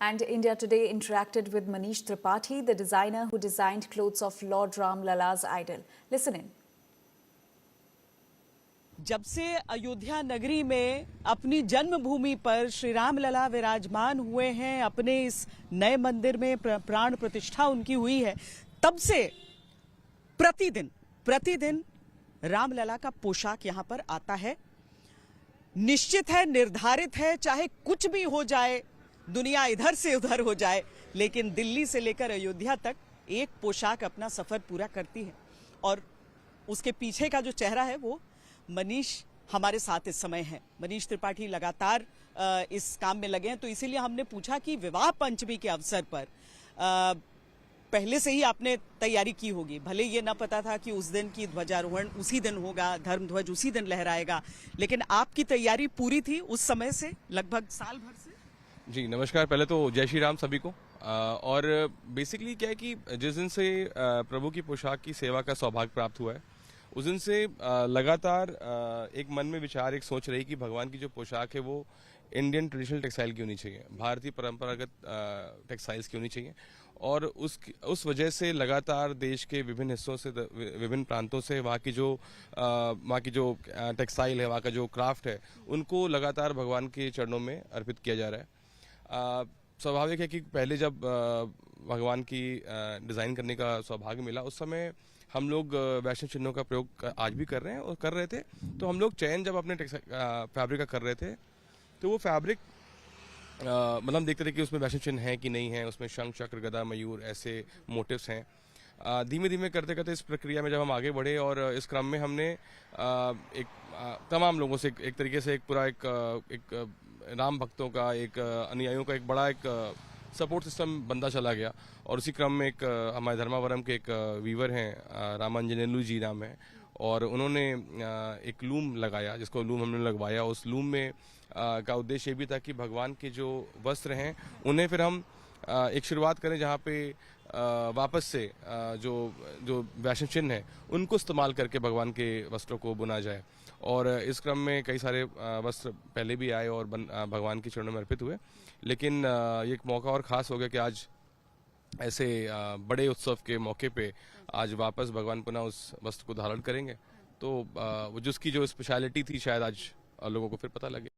And India Today interacted with Manish Tripathi, the designer who designed clothes of Lord Ram Lala's idol. Listen in. जब से अयोध्या नगरी में अपनी जन्मभूमि पर श्री राम लला विराजमान हुए हैं, अपने इस नए मंदिर में प्राण प्रतिष्ठा उनकी हुई है, तब से प्रतिदिन रामलला का पोशाक यहां पर आता है। निश्चित है, निर्धारित है, चाहे कुछ भी हो जाए, दुनिया इधर से उधर हो जाए, लेकिन दिल्ली से लेकर अयोध्या तक एक पोशाक अपना सफर पूरा करती है। और उसके पीछे का जो चेहरा है वो मनीष हमारे साथ इस समय है। मनीष त्रिपाठी लगातार इस काम में लगे हैं, तो इसीलिए हमने पूछा कि विवाह पंचमी के अवसर पर पहले से ही आपने तैयारी की होगी। भले ये न पता था कि उस दिन की ध्वजारोहण उसी दिन होगा, धर्म ध्वज उसी दिन लहराएगा, लेकिन आपकी तैयारी पूरी थी उस समय से, लगभग साल भर से। जी नमस्कार, पहले तो जय श्री राम सभी को। और बेसिकली क्या है कि जिस दिन से प्रभु की पोशाक की सेवा का सौभाग्य प्राप्त हुआ है, उस दिन से लगातार एक मन में विचार, एक सोच रही कि भगवान की जो पोशाक है वो इंडियन ट्रेडिशनल टेक्सटाइल की होनी चाहिए, भारतीय परंपरागत टेक्सटाइल्स की होनी चाहिए। और उस वजह से लगातार देश के विभिन्न हिस्सों से, विभिन्न प्रांतों से वहाँ की जो टेक्सटाइल है, वहाँ का जो क्राफ्ट है, उनको लगातार भगवान के चरणों में अर्पित किया जा रहा है। स्वाभाविक है कि पहले जब भगवान की डिज़ाइन करने का सौभाग्य मिला, उस समय हम लोग वैष्णव चिन्हों का प्रयोग आज भी कर रहे हैं और कर रहे थे। तो हम लोग चयन जब अपने फैब्रिक का कर रहे थे, तो वो फैब्रिक मतलब देखते थे कि उसमें वैष्णव चिन्ह है कि नहीं है, उसमें शंख, चक्र, गदा, मयूर ऐसे मोटिव्स हैं। धीमे धीमे करते करते इस प्रक्रिया में जब हम आगे बढ़े और इस क्रम में हमने तमाम लोगों से एक तरीके से एक राम भक्तों का, एक अनुयायियों का एक बड़ा एक सपोर्ट सिस्टम बनता चला गया। और उसी क्रम में एक हमारे धर्मावरम के एक वीवर हैं, रामांजनेलु जी नाम है, और उन्होंने एक लूम लगाया, जिसको लूम हमने लगवाया। उस लूम में का उद्देश्य ये भी था कि भगवान के जो वस्त्र हैं उन्हें फिर हम एक शुरुआत करें जहाँ पे वापस से जो वैष्णव चिन्ह है उनको इस्तेमाल करके भगवान के वस्त्रों को बुना जाए। और इस क्रम में कई सारे वस्त्र पहले भी आए और भगवान के चरणों में अर्पित हुए, लेकिन ये एक मौका और ख़ास हो गया कि आज ऐसे बड़े उत्सव के मौके पे आज वापस भगवान पुनः उस वस्त्र को धारण करेंगे। तो वो जिसकी जो स्पेशलिटी थी शायद आज लोगों को फिर पता लगे।